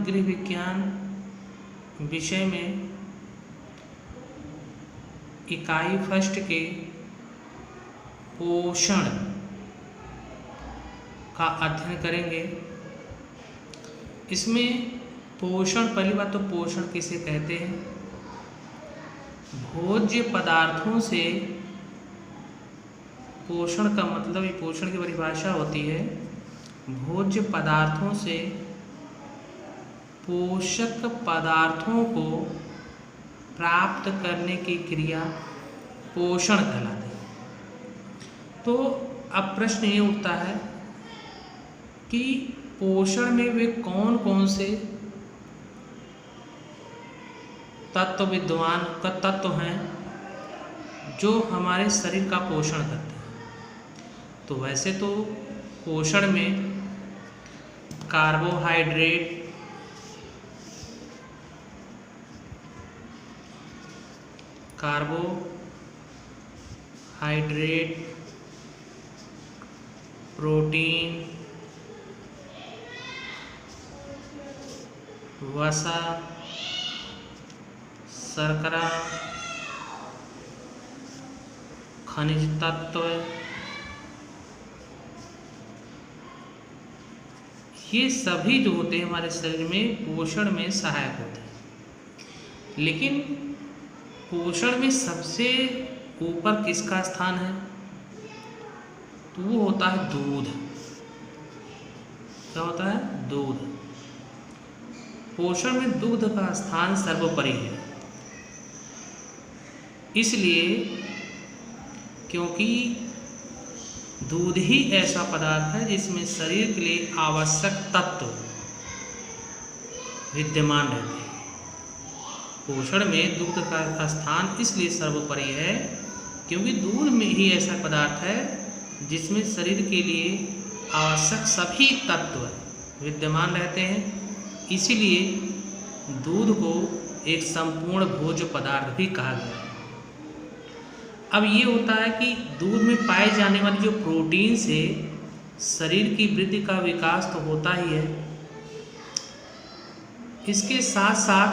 गृह विज्ञान विषय में इकाई फर्स्ट के पोषण का अध्ययन करेंगे। इसमें पोषण, पहली बात तो पोषण किसे कहते हैं? भोज्य पदार्थों से पोषण का मतलब, पोषण की परिभाषा होती है भोज्य पदार्थों से पोषक पदार्थों को प्राप्त करने की क्रिया पोषण कहलाती है। तो अब प्रश्न ये उठता है कि पोषण में वे कौन कौन से तत्व विद्यमान तत्व हैं जो हमारे शरीर का पोषण करते हैं। तो वैसे तो पोषण में कार्बोहाइड्रेट, प्रोटीन, वसा, शर्करा, खनिज तत्व, ये सभी जो होते हैं हमारे शरीर में पोषण में सहायक होते हैं। लेकिन पोषण में सबसे ऊपर किसका स्थान है? तो वो होता है दूध। क्या होता है? दूध। पोषण में दूध का स्थान सर्वोपरि है, इसलिए क्योंकि दूध ही ऐसा पदार्थ है जिसमें शरीर के लिए आवश्यक तत्व विद्यमान रहते हैं। पोषण में दूध का स्थान इसलिए सर्वोपरि है क्योंकि दूध में ही ऐसा पदार्थ है जिसमें शरीर के लिए आवश्यक सभी तत्व विद्यमान रहते हैं। इसीलिए दूध को एक संपूर्ण भोज्य पदार्थ भी कहा गया है। अब ये होता है कि दूध में पाए जाने वाली जो प्रोटीन से शरीर की वृद्धि का विकास तो होता ही है, इसके साथ साथ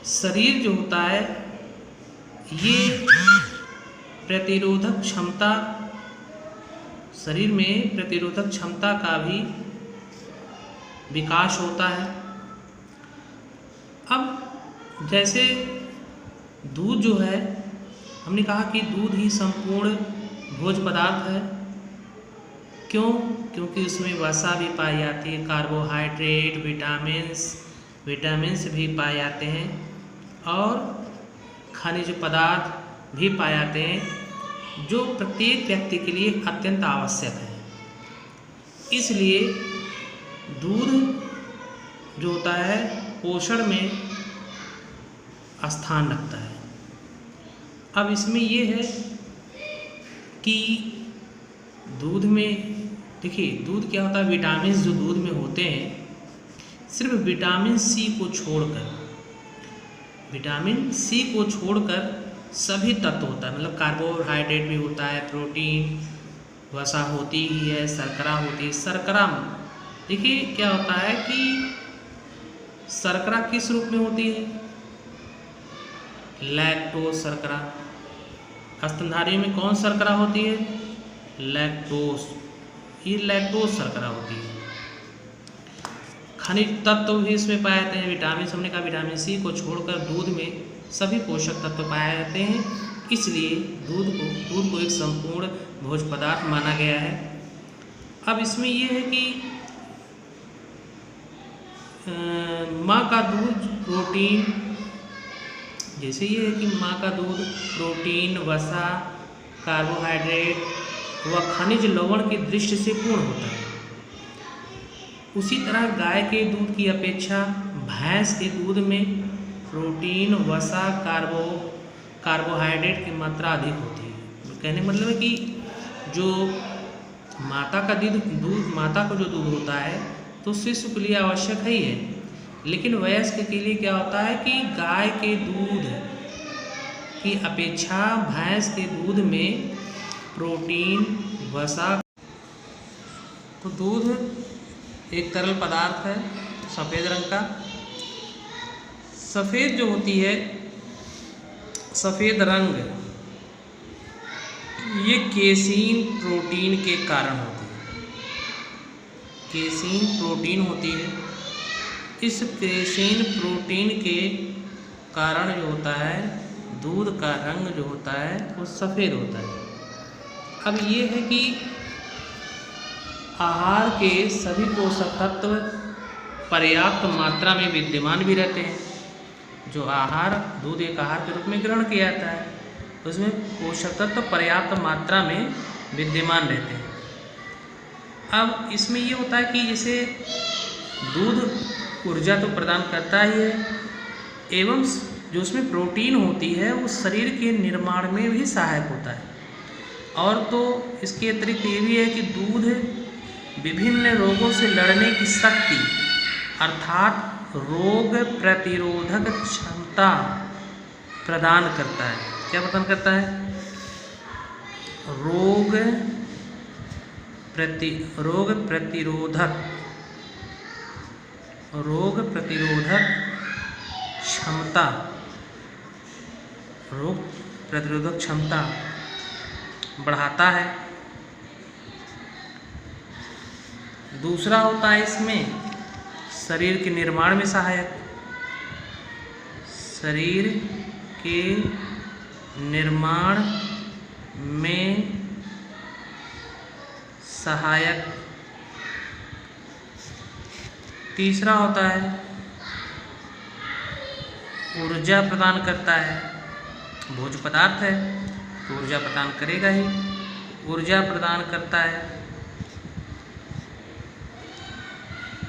शरीर जो होता है ये प्रतिरोधक क्षमता, शरीर में प्रतिरोधक क्षमता का भी विकास होता है। अब जैसे दूध जो है, हमने कहा कि दूध ही संपूर्ण भोज्य पदार्थ है। क्यों? क्योंकि उसमें वसा भी पाई जाती है, कार्बोहाइड्रेट, विटामिन्स भी पाए जाते हैं और खनिज पदार्थ भी पाए जाते हैं जो प्रत्येक व्यक्ति के लिए अत्यंत आवश्यक है। इसलिए दूध जो होता है पोषण में स्थान रखता है। अब इसमें ये है कि दूध में, देखिए दूध क्या होता है, विटामिन जो दूध में होते हैं, सिर्फ विटामिन सी को छोड़कर सभी तत्व होता है। मतलब कार्बोहाइड्रेट भी होता है, प्रोटीन, वसा होती ही है, शर्करा होती है। शर्करा देखिए क्या होता है कि शर्करा किस रूप में होती है? लैक्टोज शर्करा। स्तनधारी में कौन शर्करा होती है? लैक्टोज। ये लैक्टोज शर्करा होती है। खनिज तत्व भी इसमें पाए जाते हैं। विटामिन, हमने कहा विटामिन सी को छोड़कर दूध में सभी पोषक तत्व पाए जाते हैं, इसलिए दूध को एक संपूर्ण भोज्य पदार्थ माना गया है। अब इसमें ये है कि माँ का दूध, प्रोटीन, जैसे ये है कि माँ का दूध प्रोटीन, वसा, कार्बोहाइड्रेट व खनिज लवण की दृष्टि से पूर्ण होता है, उसी तरह गाय के दूध की अपेक्षा भैंस के दूध में प्रोटीन, वसा, कार्बोहाइड्रेट की मात्रा अधिक होती है। कहने का मतलब है कि जो माता का जो दूध होता है तो शिशु के लिए आवश्यक है ही है, लेकिन वयस्क के लिए क्या होता है कि गाय के दूध की अपेक्षा भैंस के दूध में प्रोटीन, वसा, तो दूध एक तरल पदार्थ है सफ़ेद रंग का। सफ़ेद जो होती है, सफ़ेद रंग, ये केसीन प्रोटीन के कारण होती है। केसीन प्रोटीन होती है। इस केसीन प्रोटीन के कारण जो होता है, दूध का रंग जो होता है वो सफ़ेद होता है। अब ये है कि आहार के सभी पोषक तत्व पर्याप्त मात्रा में विद्यमान भी रहते हैं। जो आहार, दूध एक आहार के रूप में ग्रहण किया जाता है, उसमें पोषक तत्व पर्याप्त मात्रा में विद्यमान रहते हैं। अब इसमें ये होता है कि जैसे दूध ऊर्जा तो प्रदान करता ही है, एवं जो उसमें प्रोटीन होती है वो शरीर के निर्माण में भी सहायक होता है। और तो इसके अतिरिक्त ये भी है कि दूध विभिन्न रोगों से लड़ने की शक्ति अर्थात रोग प्रतिरोधक क्षमता प्रदान करता है। क्या प्रदान करता है? रोग प्रतिरोधक क्षमता, रोग प्रतिरोधक क्षमता बढ़ाता है। दूसरा होता है इसमें शरीर के निर्माण में सहायक, शरीर के निर्माण में सहायक। तीसरा होता है ऊर्जा प्रदान करता है। भोज्य पदार्थ है तो ऊर्जा प्रदान करेगा ही, ऊर्जा प्रदान करता है।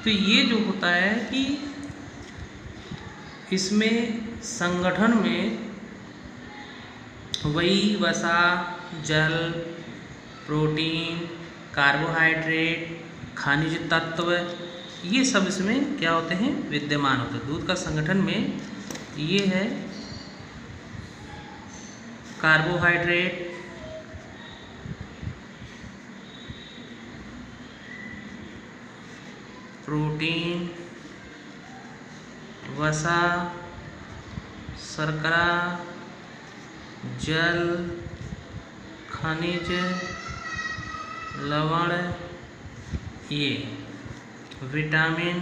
तो ये जो होता है कि इसमें संगठन में वही वसा, जल, प्रोटीन, कार्बोहाइड्रेट, खनिज तत्व, ये सब इसमें क्या होते हैं? विद्यमान होते हैं। दूध का संगठन में ये है कार्बोहाइड्रेट, प्रोटीन, वसा, शर्करा, जल, खनिज, लवण, ये विटामिन,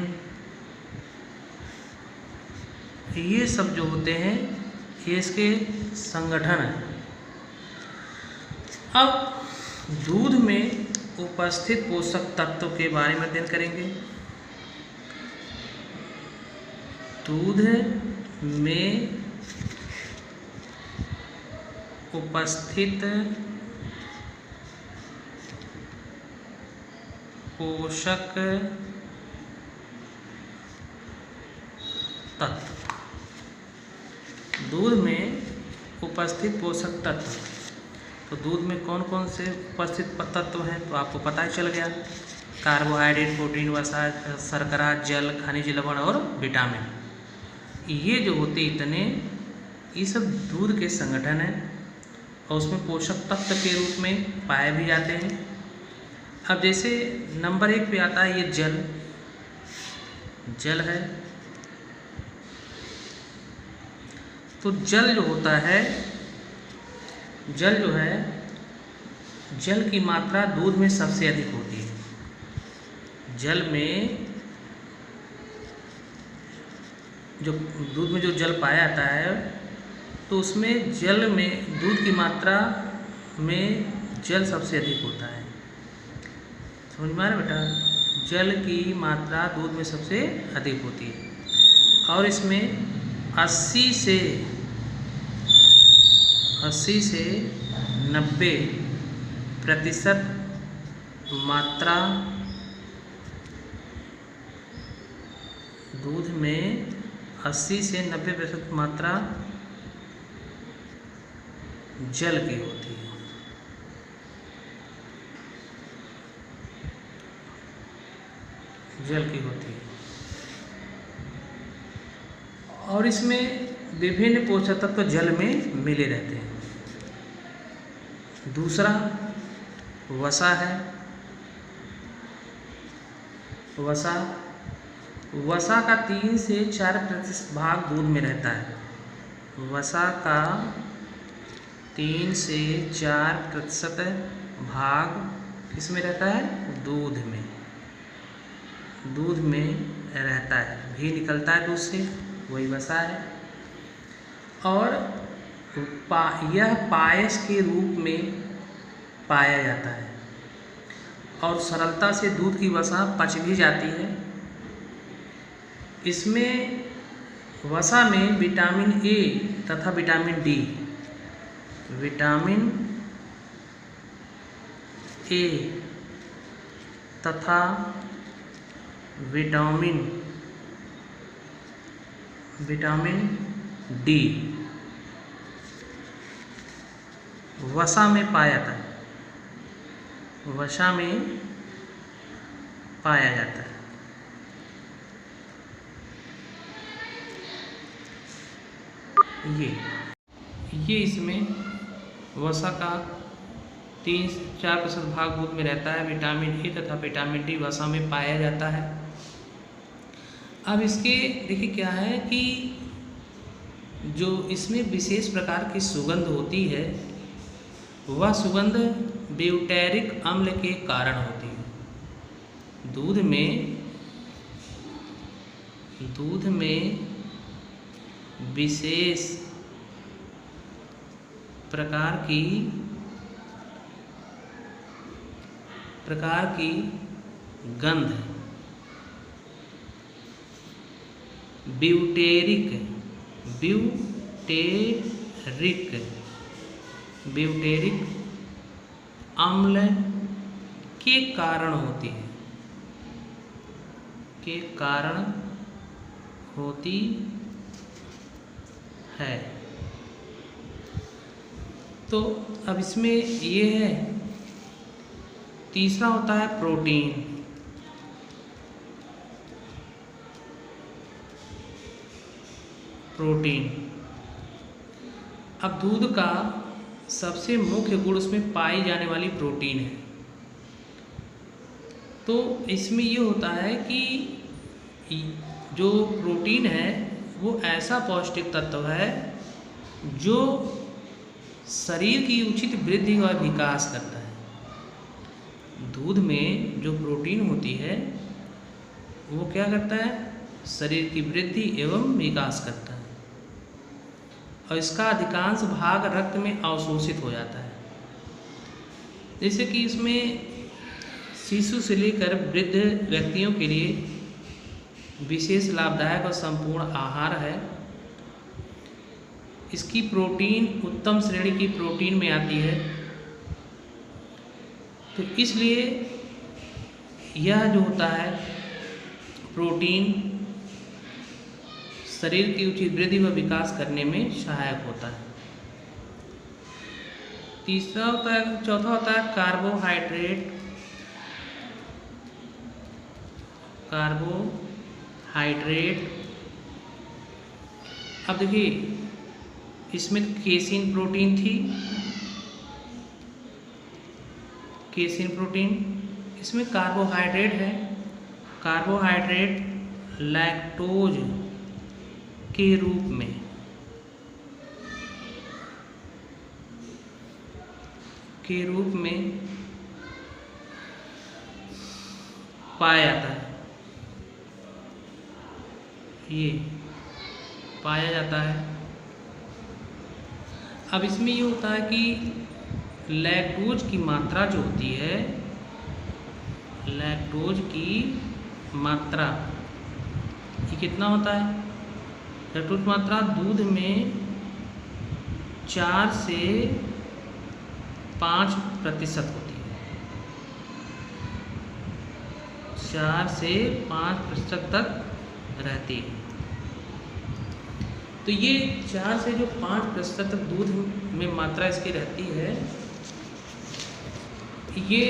ये सब जो होते हैं ये इसके संगठन है। अब दूध में उपस्थित पोषक तत्व के बारे में अध्ययन करेंगे। दूध में उपस्थित पोषक तत्व, दूध में उपस्थित पोषक तत्व, तो दूध में कौन कौन से उपस्थित तत्व हैं तो आपको पता ही चल गया। कार्बोहाइड्रेट, प्रोटीन, वसा, शर्करा, जल, खनिज, लवण और विटामिन, ये जो होते इतने, ये सब दूध के संगठन हैं और उसमें पोषक तत्व के रूप में पाए भी जाते हैं। अब जैसे नंबर 1 पे आता है ये जल। जल है तो जल जो होता है, जल जो है, जल की मात्रा दूध में सबसे अधिक होती है। जल में जो दूध में जो जल पाया जाता है तो उसमें जल में दूध की मात्रा में जल सबसे अधिक होता है। समझ में आ रहा है बेटा? जल की मात्रा दूध में सबसे अधिक होती है और इसमें 80 से 90% मात्रा दूध में 80 से 90% मात्रा जल की होती है। जल की होती है और इसमें विभिन्न पोषक तत्व जल में मिले रहते हैं। दूसरा वसा है। वसा, वसा का 3 से 4% भाग दूध में रहता है। वसा का 3 से 4% भाग किस में रहता है? दूध में, दूध में रहता है। घी निकलता है दूध से, वही वसा है। और यह पायस के रूप में पाया जाता है और सरलता से दूध की वसा पच भी जाती है। इसमें वसा में विटामिन ए तथा विटामिन डी, विटामिन ए तथा विटामिन डी वसा में पाया जाता है, वसा में पाया जाता है। ये इसमें वसा का 3 से 4% भाग दूध में रहता है। विटामिन ए तथा विटामिन डी वसा में पाया जाता है। अब इसके देखिए क्या है कि जो इसमें विशेष प्रकार की सुगंध होती है, वह सुगंध ब्यूटेरिक अम्ल के कारण होती है। दूध में विशेष प्रकार की गंध ब्यूटेरिक अम्ल के कारण होती है। तो अब इसमें ये है, तीसरा होता है प्रोटीन। अब दूध का सबसे मुख्य गुण उसमें पाई जाने वाली प्रोटीन है। तो इसमें ये होता है कि जो प्रोटीन है वो ऐसा पौष्टिक तत्व है जो शरीर की उचित वृद्धि और विकास करता है। दूध में जो प्रोटीन होती है वो क्या करता है? शरीर की वृद्धि एवं विकास करता है और इसका अधिकांश भाग रक्त में अवशोषित हो जाता है। जैसे कि इसमें शिशु से लेकर वृद्ध व्यक्तियों के लिए विशेष लाभदायक और संपूर्ण आहार है। इसकी प्रोटीन उत्तम श्रेणी की प्रोटीन में आती है। तो इसलिए यह जो होता है प्रोटीन शरीर की उचित वृद्धि व विकास करने में सहायक होता है। चौथा होता है कार्बोहाइड्रेट। अब देखिए इसमें केसिन प्रोटीन थी, इसमें कार्बोहाइड्रेट है। कार्बोहाइड्रेट लैक्टोज के रूप में पाया जाता है। ये पाया जाता है। अब इसमें ये होता है कि लैक्टोज की मात्रा जो होती है, लैक्टोज की मात्रा ये कितना होता है? लैक्टोज मात्रा दूध में 4 से 5% होती है। 4 से 5% तक रहती है। तो ये 4 से जो 5% तक दूध में मात्रा इसकी रहती है, ये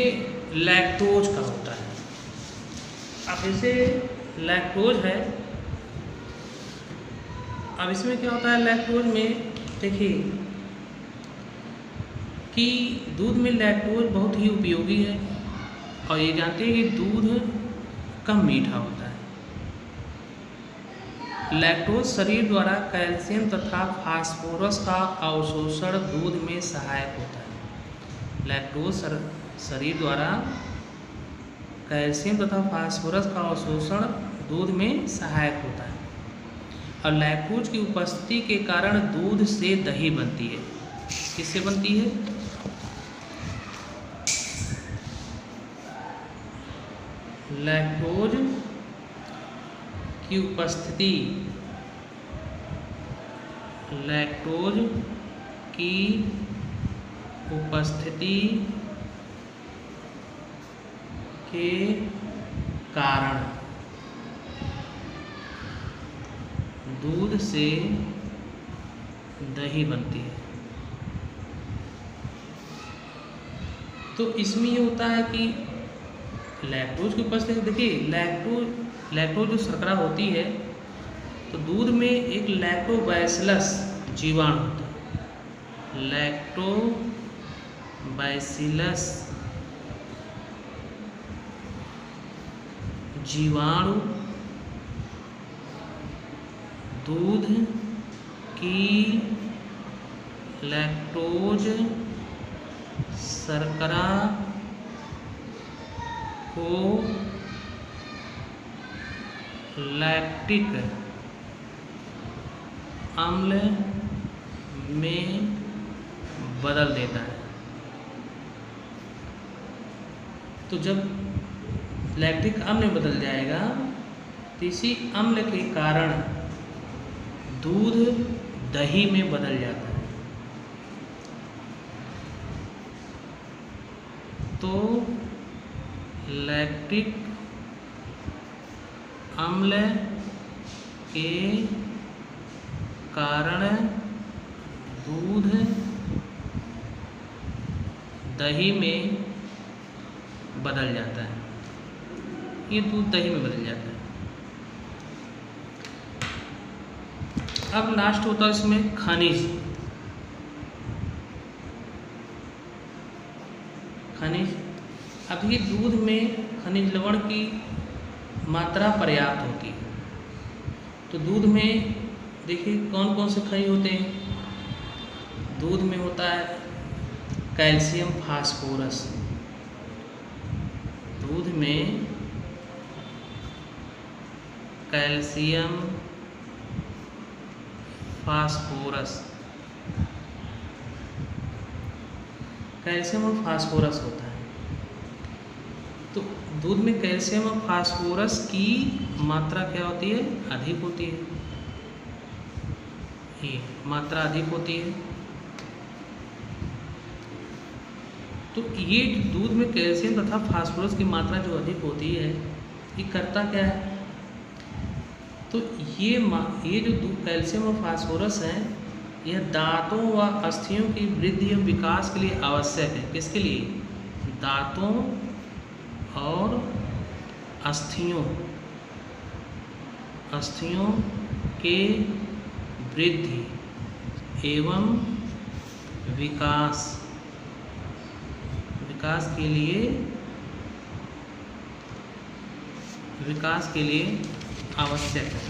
लैक्टोज का होता है। अब जैसे लैक्टोज है, अब इसमें क्या होता है? लैक्टोज में देखिए कि दूध में लैक्टोज बहुत ही उपयोगी है और ये जानते हैं कि दूध कम मीठा होता है। लैक्टोज शरीर द्वारा कैल्शियम तथा फास्फोरस का अवशोषण दूध में सहायक होता है। लैक्टोज शरीर द्वारा कैल्शियम तथा फास्फोरस का अवशोषण दूध में सहायक होता है और लैक्टोज की उपस्थिति के कारण दूध से दही बनती है। किससे बनती है? लैक्टोज की उपस्थिति, लैक्टोज की उपस्थिति के कारण दूध से दही बनती है। तो इसमें ये होता है कि लैक्टोज की उपस्थिति, देखिए लैक्टोज जो शर्करा होती है तो दूध में एक लैक्टोबैसिलस जीवाणु होता है। लैक्टोबैसिलस जीवाणु दूध की लैक्टोज शर्करा को लैक्टिक अम्ल में बदल देता है। तो जब लैक्टिक अम्ल में बदल जाएगा तो इसी अम्ल के कारण दूध दही में बदल जाता है। तो लैक्टिक अम्ल के कारण दूध दही में बदल जाता है। ये दूध दही में बदल जाता है। अब लास्ट होता है इसमें खनिज। अब ये दूध में खनिज लवण की मात्रा पर्याप्त होती है। तो दूध में देखिए कौन कौन से खनिज होते हैं। दूध में होता है कैल्शियम फास्फोरस। दूध में कैल्शियम फास्फोरस, कैल्शियम और फास्फोरस होता है। तो दूध में कैल्शियम और फास्फोरस की मात्रा क्या होती है? अधिक होती है। ये मात्रा अधिक होती है। तो ये दूध में कैल्शियम तथा फास्फोरस की मात्रा जो अधिक होती है ये करता क्या है? तो ये जो कैल्शियम और फास्फोरस है यह दांतों व अस्थियों की वृद्धि एवं विकास के लिए आवश्यक है। किसके लिए? दांतों और अस्थियों के वृद्धि एवं विकास के लिए आवश्यक है।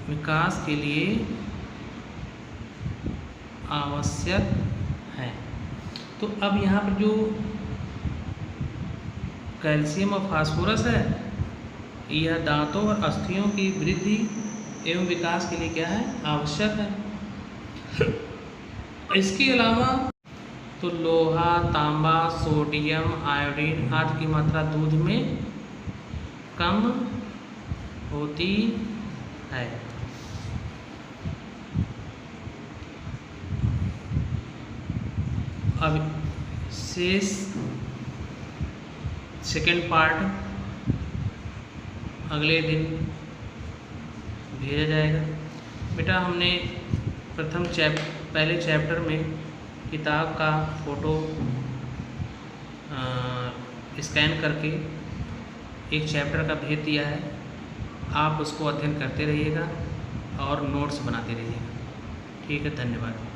विकास के लिए आवश्यक है। तो अब यहाँ पर जो कैल्शियम और फास्फोरस है यह दांतों और अस्थियों की वृद्धि एवं विकास के लिए क्या है? आवश्यक है। इसके अलावा तो लोहा, तांबा, सोडियम, आयोडीन आदि की मात्रा दूध में कम होती है। अब शेष सेकेंड पार्ट अगले दिन भेजा जाएगा। बेटा हमने पहले चैप्टर में किताब का फ़ोटो स्कैन करके एक चैप्टर का भेज दिया है। आप उसको अध्ययन करते रहिएगा और नोट्स बनाते रहिएगा। ठीक है, धन्यवाद।